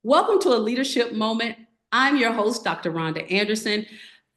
Welcome to a leadership moment. I'm your host, Dr. Rhonda Anderson,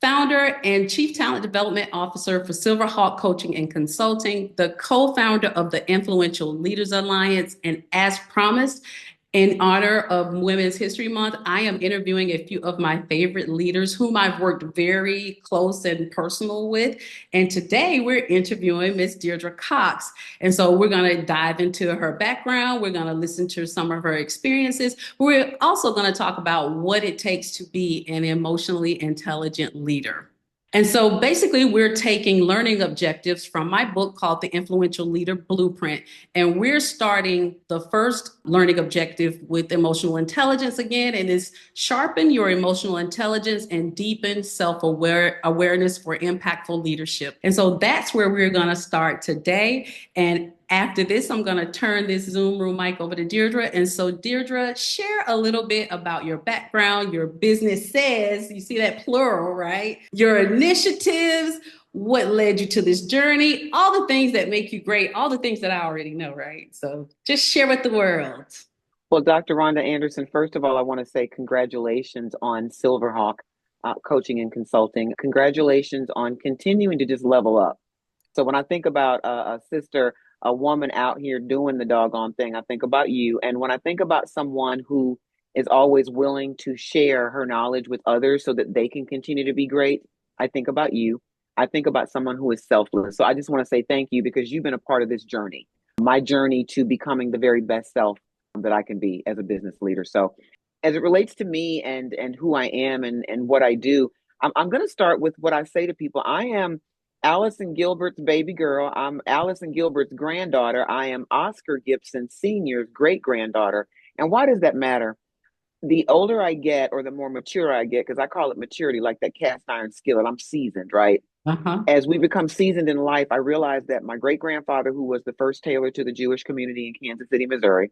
founder and chief talent development officer for Silverhawk Coaching and Consulting, the co-founder of the Influential Leaders Alliance. And as promised, in honor of Women's History Month, I am interviewing a few of my favorite leaders whom I've worked very close and personal with. And today we're interviewing Miss Deirdra Cox. And so we're going to dive into her background. We're going to listen to some of her experiences. We're also going to talk about what it takes to be an emotionally intelligent leader. And so basically, we're taking learning objectives from my book called The Influential Leader Blueprint. And we're starting the first learning objective with emotional intelligence again, and is sharpen your emotional intelligence and deepen self-awareness for impactful leadership. And so that's where we're going to start today. And after this, I'm going to turn this Zoom room mic over to Deirdra. And so, Deirdra, share a little bit about your background, your business says, you see that plural, right? Your initiatives, what led you to this journey, all the things that make you great, all the things that I already know, right? So just share with the world. Well, Dr. Rhonda Anderson, first of all, I want to say congratulations on Silverhawk Coaching and Consulting. Congratulations on continuing to just level up. So when I think about a sister, a woman out here doing the doggone thing, I think about you. And when I think about someone who is always willing to share her knowledge with others so that they can continue to be great, I think about you. I think about someone who is selfless. So I just want to say thank you because you've been a part of this journey, my journey to becoming the very best self that I can be as a business leader. So as it relates to me and who I am and what I do, I'm going to start with what I say to people. I am Allison Gilbert's baby girl. I'm Allison Gilbert's granddaughter. I am Oscar Gibson Sr.'s great granddaughter. And why does that matter? The older I get, or the more mature I get, because I call it maturity, like that cast iron skillet, I'm seasoned, right? Uh-huh. As we become seasoned in life, I realized that my great grandfather, who was the first tailor to the Jewish community in Kansas City, Missouri,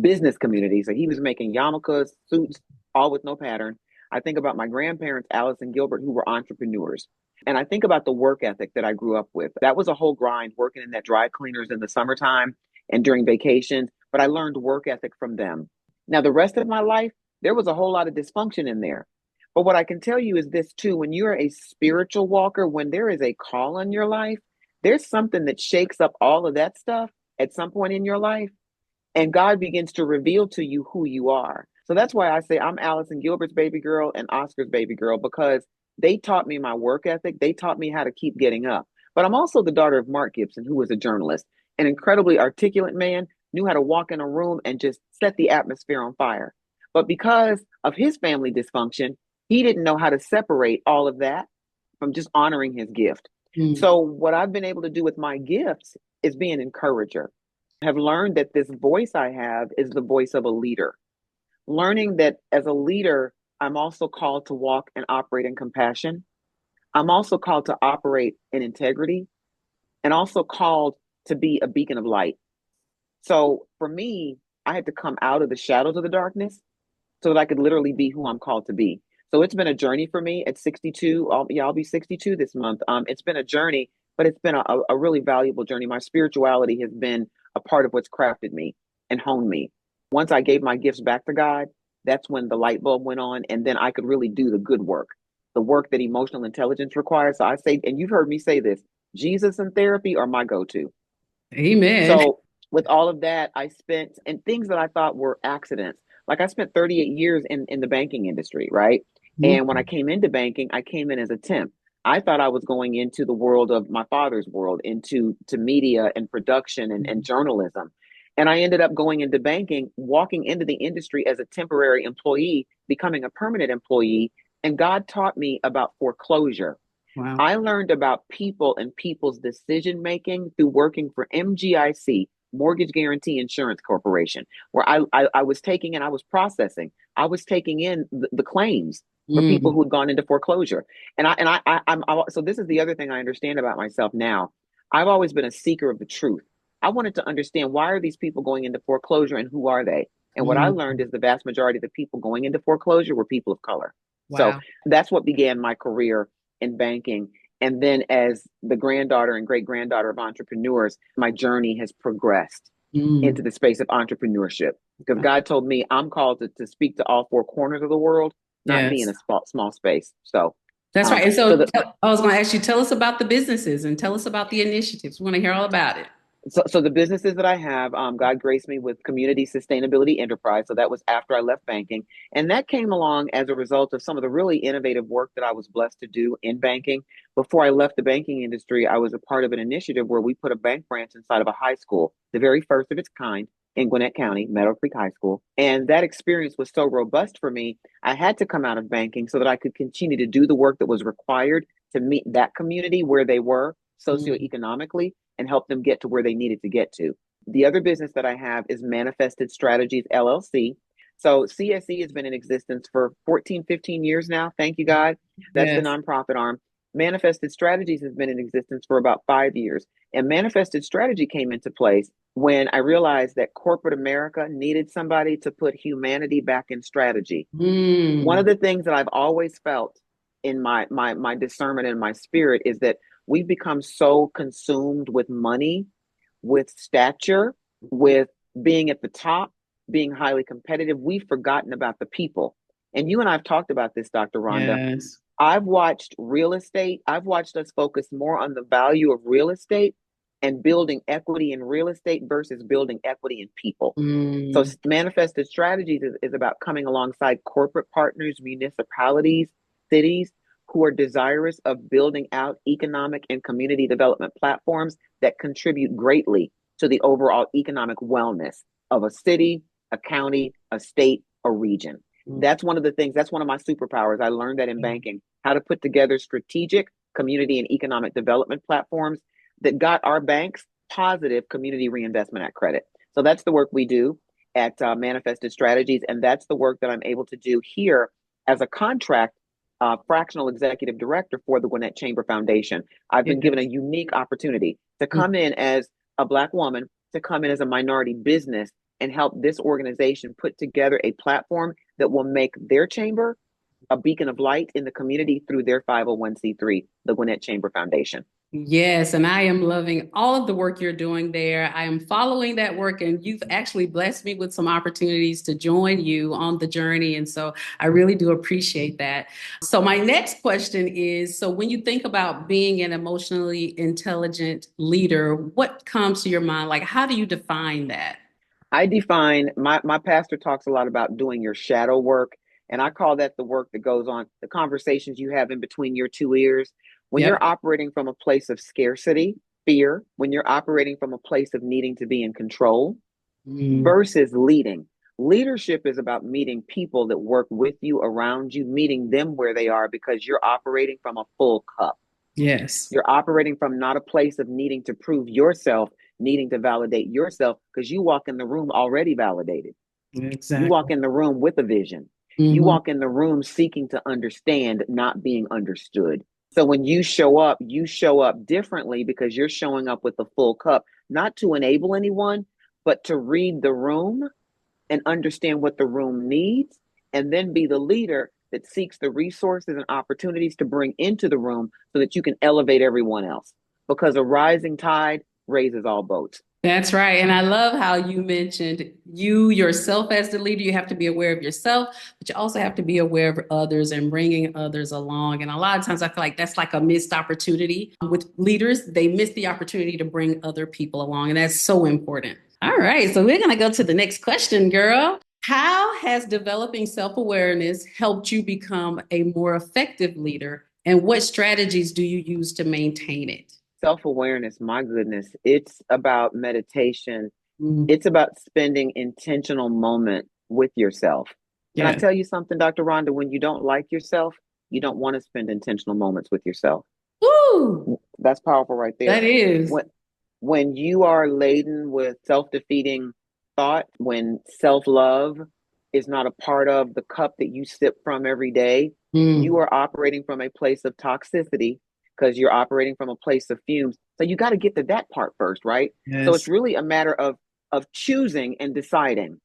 business community, so he was making yarmulkes, suits, all with no pattern. I think about my grandparents, Alice and Gilbert, who were entrepreneurs. And I think about the work ethic that I grew up with. That was a whole grind working in that dry cleaners in the summertime and during vacations, but I learned work ethic from them. Now, the rest of my life, there was a whole lot of dysfunction in there. But what I can tell you is this too, when you're a spiritual walker, when there is a call on your life, there's something that shakes up all of that stuff at some point in your life. And God begins to reveal to you who you are. So that's why I say I'm Allison Gilbert's baby girl and Oscar's baby girl, because they taught me my work ethic. They taught me how to keep getting up. But I'm also the daughter of Mark Gibson, who was a journalist, an incredibly articulate man, knew how to walk in a room and just set the atmosphere on fire. But because of his family dysfunction, he didn't know how to separate all of that from just honoring his gift. Mm. So what I've been able to do with my gifts is be an encourager. I have learned that this voice I have is the voice of a leader. Learning that as a leader, I'm also called to walk and operate in compassion. I'm also called to operate in integrity and also called to be a beacon of light. So for me, I had to come out of the shadows of the darkness so that I could literally be who I'm called to be. So it's been a journey for me at 62. I'll be 62 this month. It's been a journey, but it's been a really valuable journey. My spirituality has been a part of what's crafted me and honed me. Once I gave my gifts back to God, that's when the light bulb went on, and then I could really do the good work, the work that emotional intelligence requires. So I say, and you've heard me say this, Jesus and therapy are my go-to. Amen. So with all of that, I spent, and things that I thought were accidents, like I spent 38 years in the banking industry, right? And when I came into banking, I came in as a temp. I thought I was going into the world of my father's world, into media and production and journalism. And I ended up going into banking, walking into the industry as a temporary employee, becoming a permanent employee. And God taught me about foreclosure. Wow. I learned about people and people's decision making through working for MGIC, Mortgage Guarantee Insurance Corporation, where I was taking and I was processing. I was taking in the claims for people Mm. who had gone into foreclosure. So this is the other thing I understand about myself now. I've always been a seeker of the truth. I wanted to understand, why are these people going into foreclosure and who are they? And what I Mm. learned is the vast majority of the people going into foreclosure were people of color. So Wow. that's what began my career in banking. And then as the granddaughter and great granddaughter of entrepreneurs, my journey has progressed Mm. into the space of entrepreneurship. because God told me I'm called to speak to all four corners of the world, not be in Yes. a small space. So, That's right. And so so the I was going to ask you, tell us about the businesses and tell us about the initiatives. We want to hear all about it. so the businesses that I have, God graced me with Community Sustainability Enterprise. So that was after I left banking, and that came along as a result of some of the really innovative work that I was blessed to do in banking. Before I left the banking industry, I was a part of an initiative where we put a bank branch inside of a high school, the very first of its kind in Gwinnett County, Meadow Creek High School. And that experience was so robust for me. I had to come out of banking so that I could continue to do the work that was required to meet that community where they were Mm, socioeconomically and help them get to where they needed to get to. The other business that I have is Manifested Strategies LLC. So CSE has been in existence for 14, 15 years now. Thank you, God. That's the yes. nonprofit arm. Manifested Strategies has been in existence for about 5 years. And Manifested Strategy came into place when I realized that corporate America needed somebody to put humanity back in strategy. One of Mm, the things that I've always felt in my discernment and my spirit is that we've become so consumed with money, with stature, with being at the top, being highly competitive. We've forgotten about the people. And you and I have talked about this, Dr. Rhonda. yes. I've watched real estate. I've watched us focus more on the value of real estate and building equity in real estate versus building equity in people. So Mm, manifested strategies is about coming alongside corporate partners, municipalities, cities who are desirous of building out economic and community development platforms that contribute greatly to the overall economic wellness of a city, a county, a state, a region. mm, That's one of the things, that's one of my superpowers. I learned that in banking, how to put together strategic community and economic development platforms that got our banks positive community reinvestment at credit. So that's the work we do at Manifested Strategies. And that's the work that I'm able to do here as a contract fractional executive director for the Gwinnett Chamber Foundation. I've been given a yes. unique opportunity to Mm, come in as a Black woman, to come in as a minority business and help this organization put together a platform that will make their chamber a beacon of light in the community through their 501c3, the Gwinnett Chamber Foundation. yes, and I am loving all of the work you're doing there. I am following that work, and you've actually blessed me with some opportunities to join you on the journey. And so I really do appreciate that. So, my next question is, so when you think about being an emotionally intelligent leader, what comes to your mind? Like, how do you define that? I define my pastor talks a lot about doing your shadow work. And I call that the work that goes on, the conversations you have in between your two ears. When you're Yep. operating from a place of scarcity, fear, when you're operating from a place of needing to be in control Mm, versus leading. Leadership is about meeting people that work with you, around you, meeting them where they are because you're operating from a full cup. yes, You're operating from not a place of needing to prove yourself, needing to validate yourself, because you walk in the room already validated. You walk exactly. in the room with a vision. You Hmm. walk in the room seeking to understand, not being understood. So when you show up differently because you're showing up with the full cup, not to enable anyone, but to read the room and understand what the room needs, and then be the leader that seeks the resources and opportunities to bring into the room so that you can elevate everyone else. Because a rising tide raises all boats. That's right. And I love how you mentioned you yourself as the leader. You have to be aware of yourself, but you also have to be aware of others and bringing others along. And a lot of times I feel like that's like a missed opportunity with leaders. They miss the opportunity to bring other people along. And that's so important. All right. So we're going to go to the next question, girl. How has developing self awareness helped you become a more effective leader? And what strategies do you use to maintain it? Self awareness, my goodness, it's about meditation. Mm, It's about spending intentional moment with yourself. Can I yes. tell you something, Dr. Rhonda? When you don't like yourself, you don't want to spend intentional moments with yourself. Woo! That's powerful right there. That is. When when you are laden with self-defeating thought, when self-love is not a part of the cup that you sip from every day, you Mm, are operating from a place of toxicity because you're operating from a place of fumes. So you got to get to that part first, right? So it's yes. really a matter of choosing and deciding.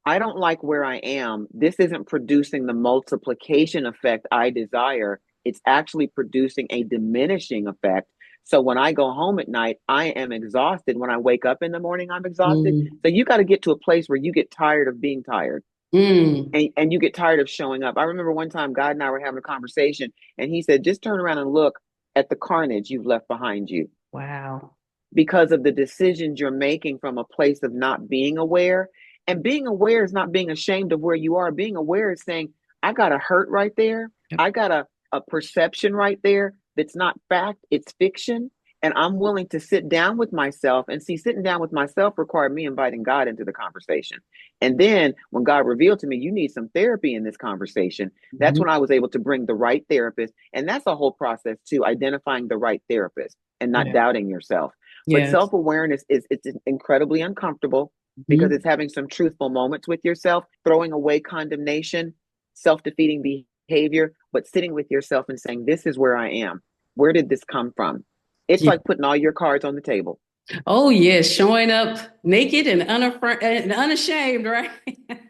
I don't like where I am. This isn't producing the multiplication effect I desire. It's actually producing a diminishing effect. So when I go home at night, I am exhausted. When I wake up in the morning, I'm exhausted. Mm, So you got to get to a place where you get tired of being tired, mm. and you get tired of showing up. I remember one time God and I were having a conversation, and he said, just turn around and look at the carnage you've left behind you Wow. because of the decisions you're making from a place of not being aware. And being aware is not being ashamed of where you are. Being aware is saying, I got a hurt right there. Yep. I got a perception right there that's not fact, it's fiction. And I'm willing to sit down with myself. And see, sitting down with myself required me inviting God into the conversation. And then when God revealed to me, you need some therapy in this conversation, that's Mhm. when I was able to bring the right therapist. And that's a whole process too, identifying the right therapist and not Yeah. doubting yourself. But Yes. self-awareness is it's incredibly uncomfortable because Mhm. it's having some truthful moments with yourself, throwing away condemnation, self-defeating behavior, but sitting with yourself and saying, this is where I am. Where did this come from? It's Yeah. like putting all your cards on the table. Oh, yes. Showing up naked and, and unashamed, right?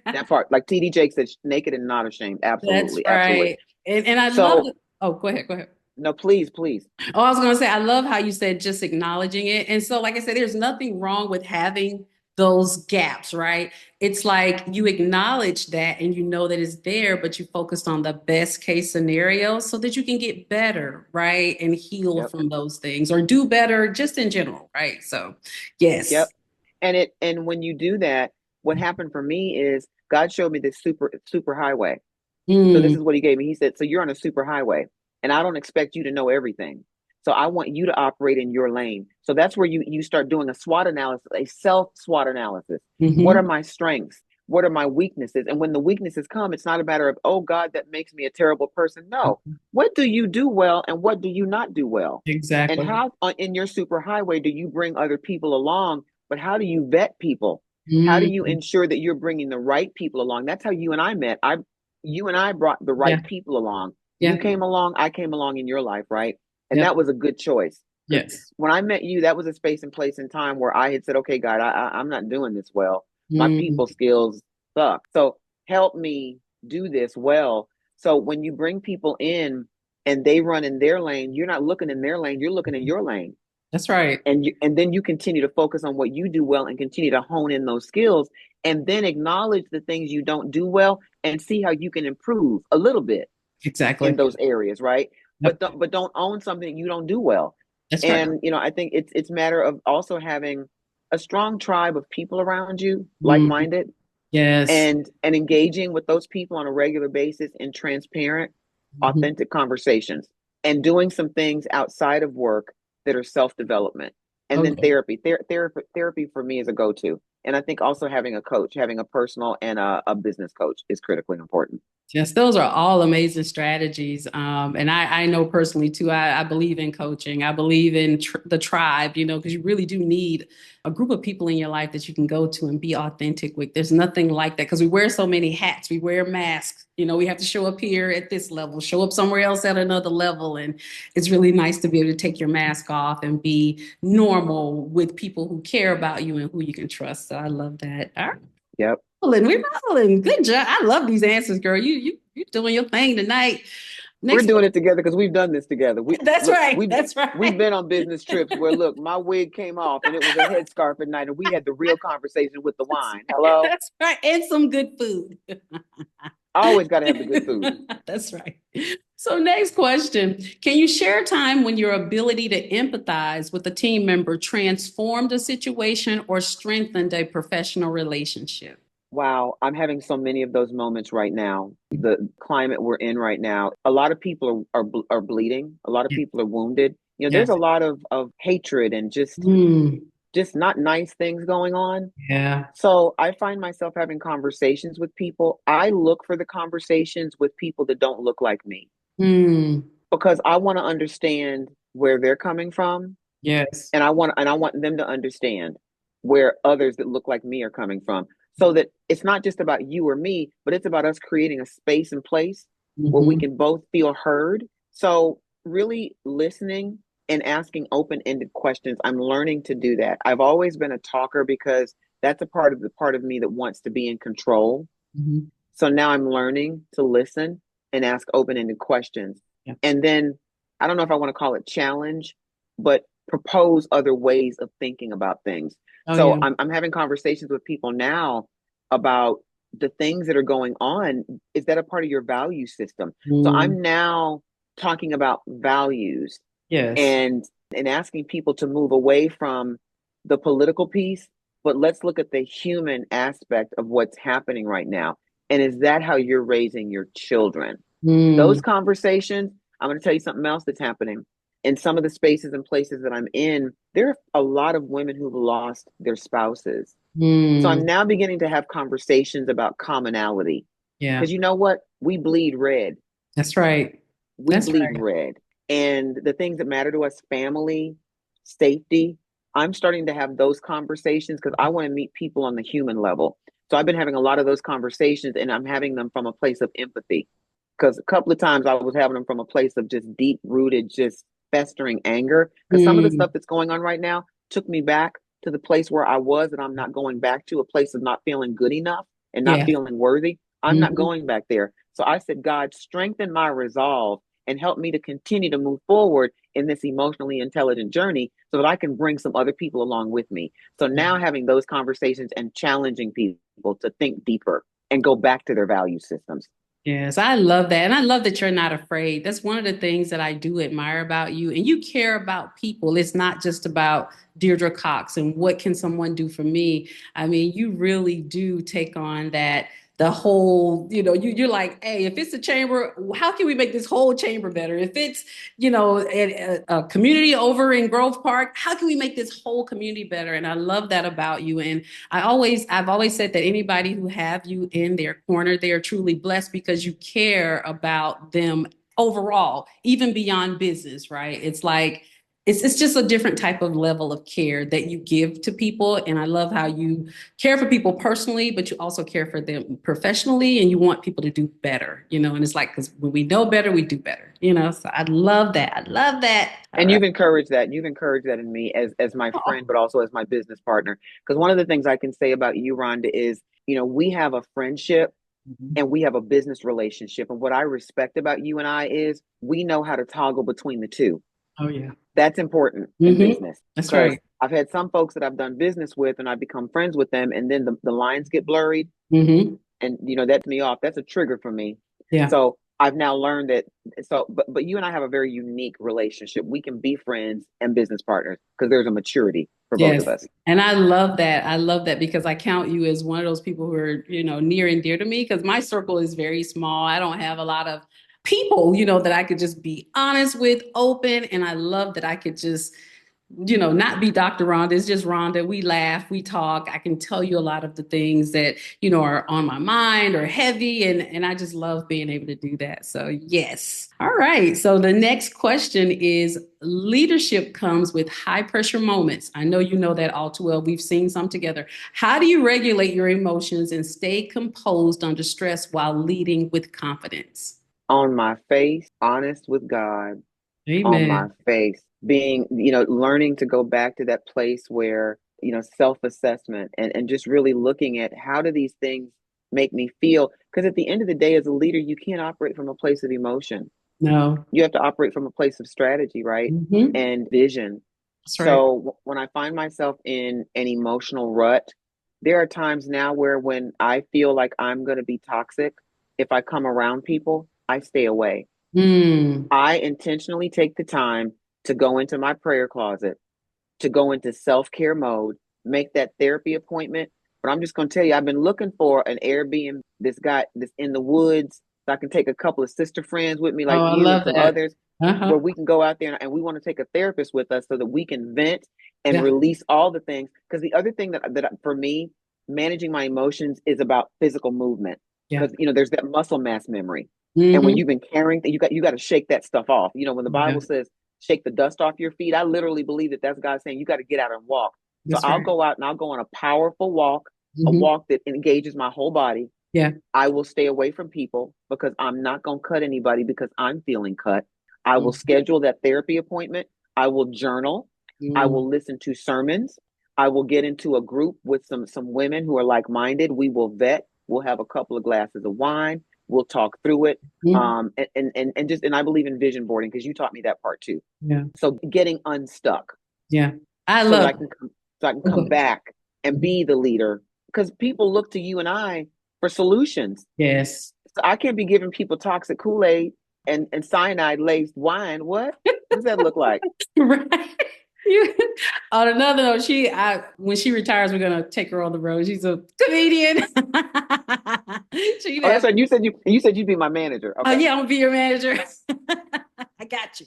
That part, like TD Jake said, naked and not ashamed. That's Absolutely, absolutely. right. And I love So, it. Oh, go ahead. Go ahead. no, please, please. Oh, I was going to say, I love how you said just acknowledging it. And so, like I said, there's nothing wrong with having those gaps, right? It's like you acknowledge that and you know that it's there, but you focused on the best case scenario so that you can get better, right? And heal Yep, from those things or do better just in general, right? So, yep. yes. And when you do that, what happened for me is God showed me this super highway. So this Mm, is what he gave me. He said, so you're on a super highway and I don't expect you to know everything. So I want you to operate in your lane. So that's where you start doing a SWOT analysis, a self SWOT analysis. What are hmm. my strengths? What are my weaknesses? And when the weaknesses come, it's not a matter of, oh God, that makes me a terrible person. No. What do you do well and what do you not do well? And Exactly. how in your super highway do you bring other people along? But how do you vet people? How do you Mm, ensure that you're bringing the right people along? That's how you and I met. You and I brought the yeah. right people along. You Yeah. came along, I came along in your life, right? And that Yep. was a good choice because Yes. when I met you, that was a space and place and time where I had said, okay, God, I'm not doing this well. My Mm, people skills suck. So help me do this well. So when you bring people in and they run in their lane, you're not looking in their lane, you're looking in your lane. that's right. And then you continue to focus on what you do well and continue to hone in those skills and then acknowledge the things you don't do well and see how you can improve a little bit in Exactly. those areas, right? Yep. But don't own something you don't do well. That's right. And I think it's matter of also having a strong tribe of people around you, Mm, like-minded, yes. and engaging with those people on a regular basis in transparent, Mhm. authentic conversations and doing some things outside of work that are self-development. And then Okay. therapy for me is a go-to. And I think also having a coach, having a personal and a business coach is critically important. Yes, those are all amazing strategies. And I know personally too, I believe in coaching. I believe in the tribe, because you really do need a group of people in your life that you can go to and be authentic with. There's nothing like that because we wear so many hats, we wear masks. We have to show up here at this level, show up somewhere else at another level. And it's really nice to be able to take your mask off and be normal with people who care about you and who you can trust. So I love that. All right. Yep. We're rolling. Good job. I love these answers, girl. You doing your thing tonight. We're Next doing it question. together because we've done this together. We That's look, right. That's we've right. been on business trips where look, my wig came off and it was a headscarf at night, and we had the real conversation with the wine. Hello, That's right. And some good food. always got to have the good food. That's right. So, next question. Can you share a time when your ability to empathize with a team member transformed a situation or strengthened a professional relationship? Wow, I'm having so many of those moments right now. The climate we're in right now, a lot of people are bleeding. A lot of Yeah. people are wounded. There's a Yes. lot of hatred and Mm, just not nice things going on. yeah. So I find myself having conversations with people. I look for the conversations with people that don't look like me Mm, because I want to understand where they're coming from, yes. and I want them to understand where others that look like me are coming from, so that it's not just about you or me, but it's about us creating a space and place where we Hmm. can both feel heard. So really listening and asking open-ended questions. I'm learning to do that. I've always been a talker because that's a part of me that wants to be in control. Hmm. So now I'm learning to listen and ask open-ended questions. Yeah. And then I don't know if I want to call it challenge, but propose other ways of thinking about things. Oh, So yeah. I'm having conversations with people now about the things that are going on. Is that a part of your value system? So Mm, I'm now talking about values yes. and asking people to move away from the political piece, but let's look at the human aspect of what's happening right now. And is that how you're raising your children? Those Mm, conversations, I'm going to tell you something else that's happening. In some of the spaces and places that I'm in, there are a lot of women who've lost their spouses. So I'm mm, now beginning to have conversations about commonality. yeah, Because you know what? We bleed red. that's right. We That's bleed right. red. And the things that matter to us, family, safety, I'm starting to have those conversations because I want to meet people on the human level. So I've been having a lot of those conversations and I'm having them from a place of empathy. Because a couple of times I was having them from a place of just deep rooted, just festering anger. Because some of the Mm, stuff that's going on right now took me back to the place where I was, and I'm not going back to a place of not feeling good enough and not yeah. feeling worthy. I'm not Mhm. going back there. So I said, God, strengthen my resolve and help me to continue to move forward in this emotionally intelligent journey so that I can bring some other people along with me. So now having those conversations and challenging people to think deeper and go back to their value systems. Yes, I love that. And I love that you're not afraid. That's one of the things that I do admire about you. And you care about people. It's not just about Deirdra Cox and what can someone do for me. I mean, you really do take on that the whole, you're like, hey, if it's a chamber, how can we make this whole chamber better? If it's, a community over in Grove Park, how can we make this whole community better? And I love that about you. And I've always said that anybody who have you in their corner, they are truly blessed because you care about them overall, even beyond business, right? It's like it's just a different type of level of care that you give to people. And I love how you care for people personally, but you also care for them professionally and you want people to do better, and it's like, because when we know better, we do better, So I love that. I love that. All And right. you've encouraged that. You've encouraged that in me as my friend, but also as my business partner. Because one of the things I can say about you, Rhonda, is we have a friendship Mhm. and we have a business relationship. And what I respect about you and I is we know how to toggle between the two. Oh, yeah. That's important in Hmm. business That's because right. I've had some folks that I've done business with and I become friends with them, and then the lines get blurred Hmm. and that's me off. That's a trigger for me. Yeah. So I've now learned that. So, but you and I have a very unique relationship. We can be friends and business partners because there's a maturity for both of Yes. us. And I love that. I love that because I count you as one of those people who are, near and dear to me because my circle is very small. I don't have a lot of people, that I could just be honest with, open. And I love that I could just not be Dr. Rhonda. It's just Rhonda. We laugh, we talk. I can tell you a lot of the things that, are on my mind or heavy. And I just love being able to do that. So, yes. All right. So, the next question is leadership comes with high pressure moments. I know you know that all too well. We've seen some together. How do you regulate your emotions and stay composed under stress while leading with confidence? On my face, honest with God, on my Amen. face, being, learning to go back to that place where, self-assessment and just really looking at how do these things make me feel? Because at the end of the day, as a leader, you can't operate from a place of emotion. No. You have to operate from a place of strategy, right? Hmm. And vision. That's right. So when I find myself in an emotional rut, there are times now where when I feel like I'm going to be toxic, if I come around people, I stay away. Mm. I intentionally take the time to go into my prayer closet, to go into self care mode, make that therapy appointment. But I'm just going to tell you, I've been looking for an Airbnb this guy this in the woods so I can take a couple of sister friends with me, Oh, like I you and love some that. others, where Uh-huh. we can go out there and we want to take a therapist with us so that we can vent and Yeah. release all the things. Because the other thing that for me, managing my emotions is about physical movement. Yeah. Because there's that muscle mass memory, and when Hmm. you've been carrying, you got to shake that stuff off. When the Yeah. Bible says shake the dust off your feet, I literally believe that that's God saying you got to get out and walk. So That's I'll right. go out and I'll go on a powerful walk, a Hmm. walk that engages my whole body. Yeah. I will stay away from people because I'm not going to cut anybody because I'm feeling cut. I will Hmm. schedule that therapy appointment. I will journal. I Mm. will listen to sermons. I will get into a group with some women who are like minded. We will vet. We'll have a couple of glasses of wine. We'll talk through it. Mhm. And I believe in vision boarding because you taught me that part too. Yeah. So getting unstuck Yeah. I so that love. I can Oh, go come ahead. back and Mhm. be the leader because people look to you and I for solutions. Yes. So I can't be giving people toxic Kool-Aid and cyanide laced wine. What does that look like? Right. You, on another note, when she retires, we're gonna take her on the road. She's a comedian. She'd Oh, that's have, right. You said you'd be my manager. oh Okay. yeah, I'm gonna be your manager. I got you.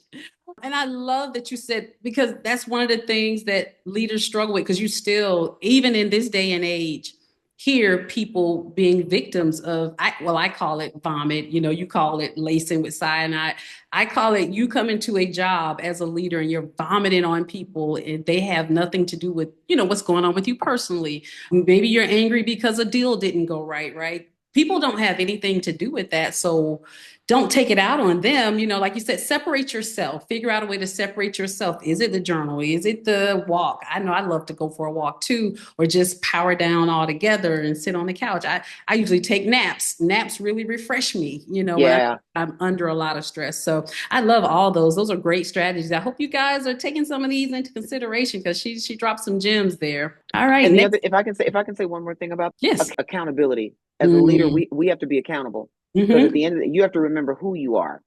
And I love that you said, because that's one of the things that leaders struggle with, because you still, even in this day and age, hear people being victims of, I call it vomit. You call it lacing with cyanide. I call it you come into a job as a leader and you're vomiting on people and they have nothing to do with, what's going on with you personally. Maybe you're angry because a deal didn't go right, right? People don't have anything to do with that. So don't take it out on them. Like you said, separate yourself, figure out a way to separate yourself. Is it the journal? Is it the walk? I know I love to go for a walk too, or just power down altogether and sit on the couch. I usually take naps. Naps really refresh me, when Yeah. I'm under a lot of stress. So I love all those. Those are great strategies. I hope you guys are taking some of these into consideration because she dropped some gems there. All right, And the next. other, if I can say one more thing about Yes. accountability. As a leader, Mm-hmm. we have to be accountable because at Mm-hmm. the end of it, you have to remember who you are.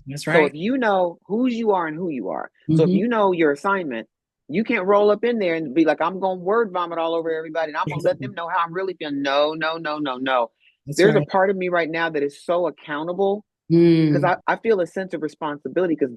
That's So if right. you know whose you are and who you are, so if Mm-hmm. you know your assignment, you can't roll up in there and be like, I'm going to word vomit all over everybody and I'm going to let them know how I'm really feeling. No, no, no, no, no. That's There's a right. part of me right now that is so accountable because Mm. I feel a sense of responsibility because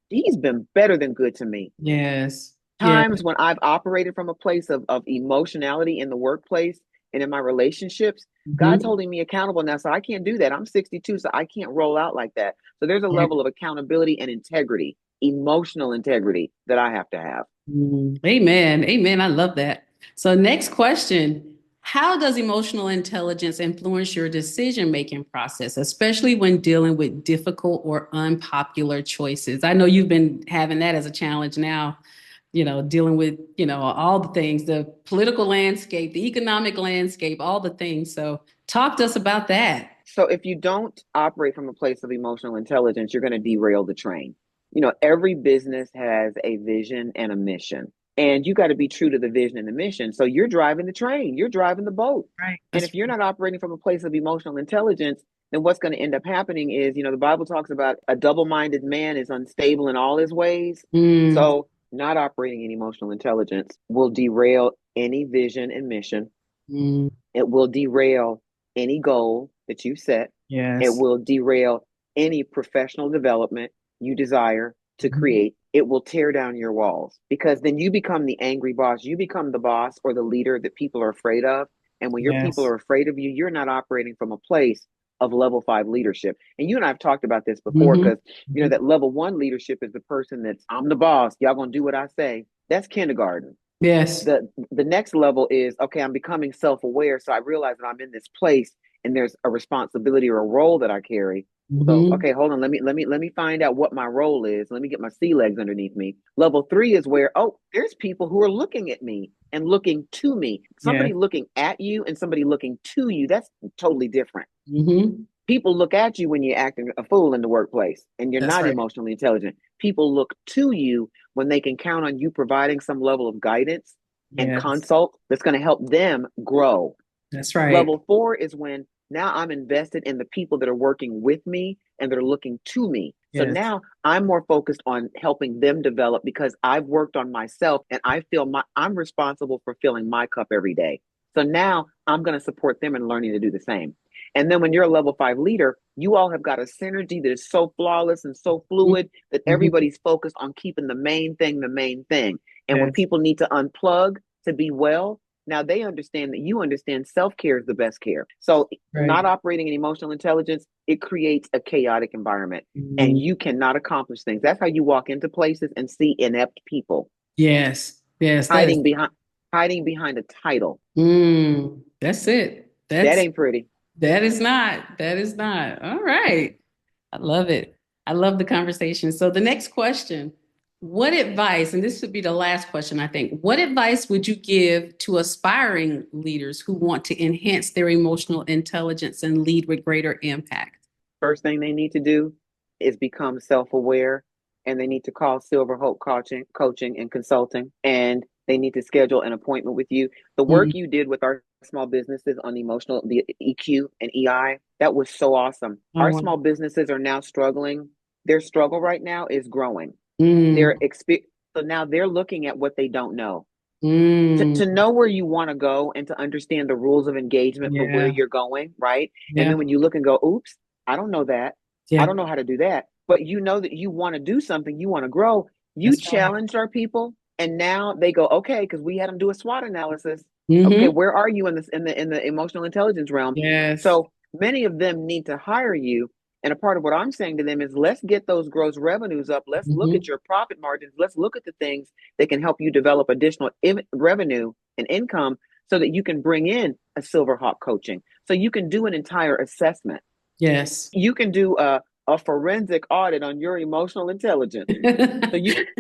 he's been better than good to me. Yes. Yeah. Times when I've operated from a place of emotionality in the workplace and in my relationships, God's Mhm. holding me accountable now. So I can't do that. I'm 62, so I can't roll out like that. So there's a Yeah. level of accountability and integrity, emotional integrity that I have to have. Amen. Amen. I love that. So, next question. How does emotional intelligence influence your decision making process, especially when dealing with difficult or unpopular choices? I know you've been having that as a challenge now, dealing with, all the things, the political landscape, the economic landscape, all the things. So, talk to us about that. So if you don't operate from a place of emotional intelligence, you're going to derail the train. Every business has a vision and a mission, and you got to be true to the vision and the mission. So you're driving the train, you're driving the boat. Right. And if you're not operating from a place of emotional intelligence, then what's going to end up happening is, the Bible talks about a double-minded man is unstable in all his ways. Mm, So not operating in emotional intelligence will derail any vision and mission. mm, It will derail any goal that you set. It yes. will derail any professional development you desire to Mhm. create. It will tear down your walls because then you become the angry boss. You become the boss or the leader that people are afraid of. And when your people Yes. are afraid of you, you're not operating from a place of level 5 leadership. And you and I have talked about this before Hmm. because that level 1 leadership is the person that's I'm the boss. Y'all gonna do what I say. That's kindergarten. Yes. The next level is okay, I'm becoming self-aware, so I realize that I'm in this place and there's a responsibility or a role that I carry. So Hmm. okay, hold on, let me find out what my role is. Let me get my sea legs underneath me. Level 3 is where, oh, there's people who are looking at me and looking to me. Yes. Somebody looking at you and somebody looking to you, that's totally different. Hmm. People look at you when you're acting a fool in the workplace and you're That's not right. emotionally intelligent. People look to you when they can count on you providing some level of guidance and Yes. consult that's going to help them grow. That's right. Level 4 is when now I'm invested in the people that are working with me and they're looking to me. So Yes. now I'm more focused on helping them develop because I've worked on myself and I feel I'm responsible for filling my cup every day. So now I'm going to support them in learning to do the same. And then when you're a level 5 leader, you all have got a synergy that is so flawless and so fluid that Hmm. everybody's focused on keeping the main thing the main thing. And when Yes. people need to unplug to be well, now they understand that you understand self-care is the best care. So Right. not operating in emotional intelligence, it creates a chaotic environment and Mm, you cannot accomplish things. That's how you walk into places and see inept people yes. Yes. That is. hiding behind hiding behind a title. That's it. That ain't pretty. That is not. That is not. All right. I love it. I love the conversation. So the next question. What advice, and this would be the last question, I think, what advice would you give to aspiring leaders who want to enhance their emotional intelligence and lead with greater impact? First thing they need to do is become self-aware, and they need to call Silver Hope coaching and consulting, and they need to schedule an appointment with you. The Mm. work you did with our small businesses on emotional, the EQ and EI, that was so awesome. Oh, Our wow. small businesses are now struggling. Their struggle right now is growing. Mm, So now they're looking at what they don't know. To, mm, to know where you want to go and to understand the rules of engagement for where yeah, you're going, right? And yeah, then when you look and go, oops, I don't know that. I yeah. don't know how to do that. But you know that you want to do something, you want to grow. You That's right. challenged our people, and now they go, okay, because we had them do a SWOT analysis. Okay, Mm-hmm. where are you in this in the emotional intelligence realm? Yes. So many of them need to hire you. And a part of what I'm saying to them is let's get those gross revenues up. Let's look at Mm-hmm. your profit margins. Let's look at the things that can help you develop additional revenue and income so that you can bring in a Silver Hawk coaching. So you can do an entire assessment. Yes. You can do a forensic audit on your emotional intelligence. So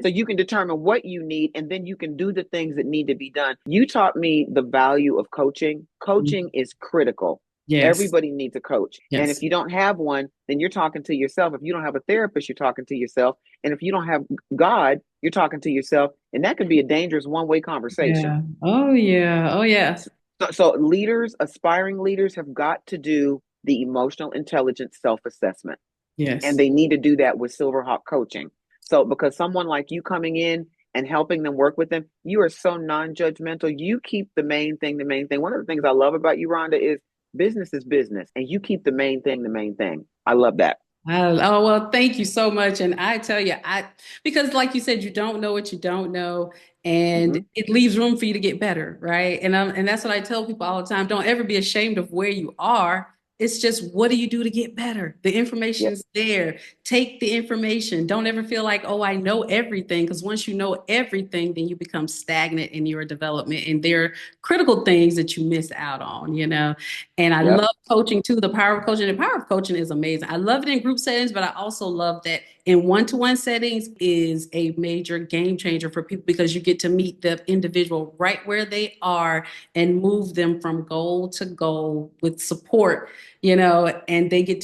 you can determine what you need, and then you can do the things that need to be done. You taught me the value of coaching. Coaching is critical. Yes. Everybody needs a coach. And if Yes. you don't have one, then you're talking to yourself. If you don't have a therapist, you're talking to yourself. And if you don't have God, you're talking to yourself. And that could be a dangerous one-way conversation. Yeah. Oh, yeah. Oh, yeah. So leaders, aspiring leaders, have got to do the emotional intelligence self-assessment, and Yes. they need to do that with Silverhawk coaching. So because someone like you coming in and helping them work with them, you are so non-judgmental. You keep the main thing the main thing. One of the things I love about you, Rhonda, is business, and you keep the main thing the main thing. I love that. Oh, well, thank you so much. And I tell you, because like you said, you don't know what you don't know, and Hmm. it leaves room for you to get better, right? And that's what I tell people all the time. Don't ever be ashamed of where you are. It's just what do you do to get better? The Yep. information's there. Take the information. Don't ever feel like, oh, I know everything. Because once you know everything, then you become stagnant in your development. And there are critical things that you miss out on, you know. And I Yep. love coaching too. The power of coaching. The power of coaching is amazing. I love it in group settings, but I also love that in one-to-one settings is a major game changer for people because you get to meet the individual right where they are and move them from goal to goal with support, you know, and they get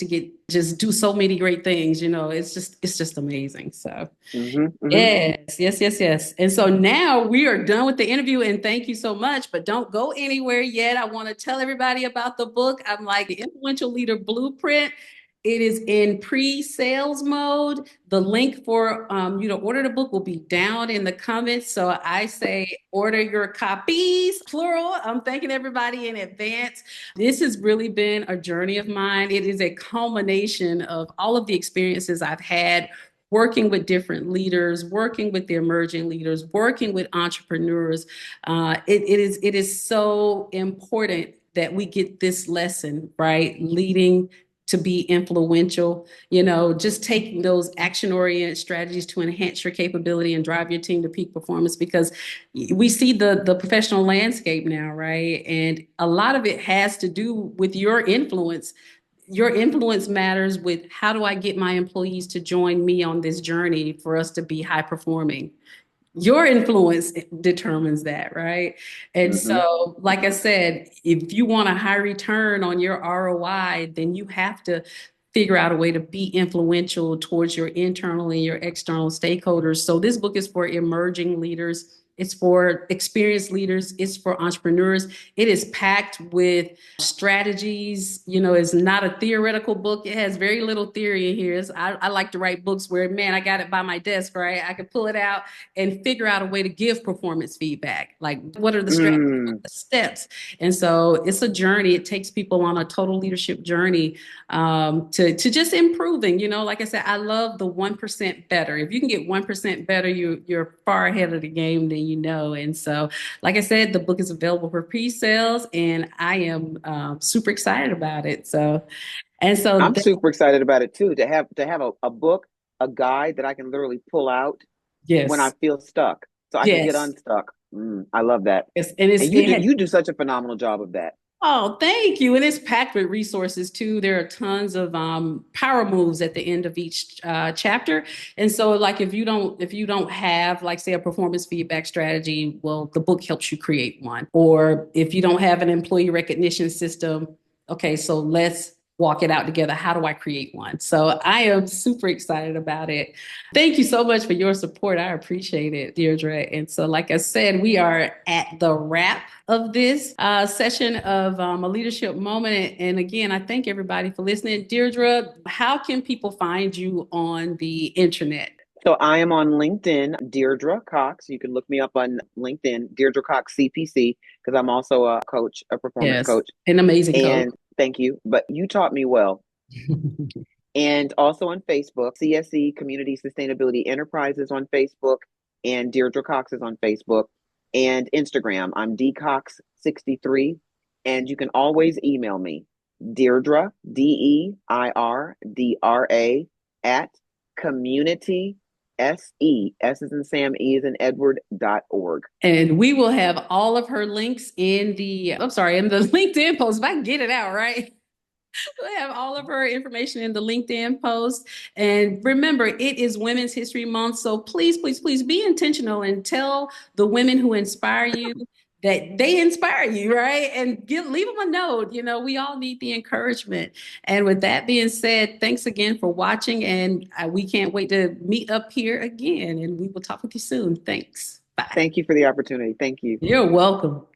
just do so many great things, you know. It's just amazing. So Hmm. Hmm. yes, yes, yes, yes. And so now we are done with the interview, and thank you so much. But don't go anywhere yet. I want to tell everybody about the book. I'm like the Influential Leader Blueprint. It is in pre-sales mode. The link for you to order the book will be down in the comments. So I say order your copies, plural. I'm thanking everybody in advance. This has really been a journey of mine. It is a culmination of all of the experiences I've had working with different leaders, working with the emerging leaders, working with entrepreneurs. It is so important that we get this lesson right, leading to be influential, you know, just taking those action oriented strategies to enhance your capability and drive your team to peak performance because we see the professional landscape now, right? And a lot of it has to do with your influence matters with how do I get my employees to join me on this journey for us to be high performing. Your influence determines that, right? And Hmm. so, like I said, if you want a high return on your ROI, then you have to figure out a way to be influential towards your internal and your external stakeholders. So, this book is for emerging leaders. It's for experienced leaders. It's for entrepreneurs. It is packed with strategies. You know, it's not a theoretical book. It has very little theory in here. I like to write books where, man, I got it by my desk, right? I can pull it out and figure out a way to give performance feedback. Like, what are the strategies, what are Mm. the steps? And so it's a journey. It takes people on a total leadership journey to just improving. You know, like I said, I love the 1% better. If you can get 1% better, you're far ahead of the game than you know. And so, like I said, the book is available for pre-sales, and I am super excited about it. So, and so, I'm super excited about it too. To have a book, a guide that I can literally pull out when I yes, feel stuck, so I can get yes, unstuck. I love that. yes, and And it you do such a phenomenal job of that. Oh, thank you. And it's packed with resources too. There are tons of power moves at the end of each chapter. And so like if you don't have like say a performance feedback strategy, well, the book helps you create one. Or if you don't have an employee recognition system, okay, so let's walk it out together. How do I create one? So I am super excited about it. Thank you so much for your support. I appreciate it, Deirdre. And so, like I said, we are at the wrap of this session of a leadership moment. And again, I thank everybody for listening. Deirdre, how can people find you on the internet? So I am on LinkedIn, Deirdra Cox. You can look me up on LinkedIn, Deirdra Cox CPC, because I'm also a coach, a performance Yes, coach. an amazing coach. And thank you. But you taught me well. And also on Facebook, CSE Community Sustainability Enterprises on Facebook, and Deirdra Cox is on Facebook, and Instagram. I'm dcox63, and you can always email me, Deirdra, Deirdra, at community, S is in Sam, E is in Edward.org. And we will have all of her links in the LinkedIn post, if I can get it out, right? We'll have all of her information in the LinkedIn post. And remember, it is Women's History Month. So please, please, please be intentional and tell the women who inspire you that they inspire you, right? And leave them a note. You know, we all need the encouragement. And with that being said, thanks again for watching. And we can't wait to meet up here again. And we will talk with you soon. Thanks. Bye. Thank you for the opportunity. Thank you. You're welcome.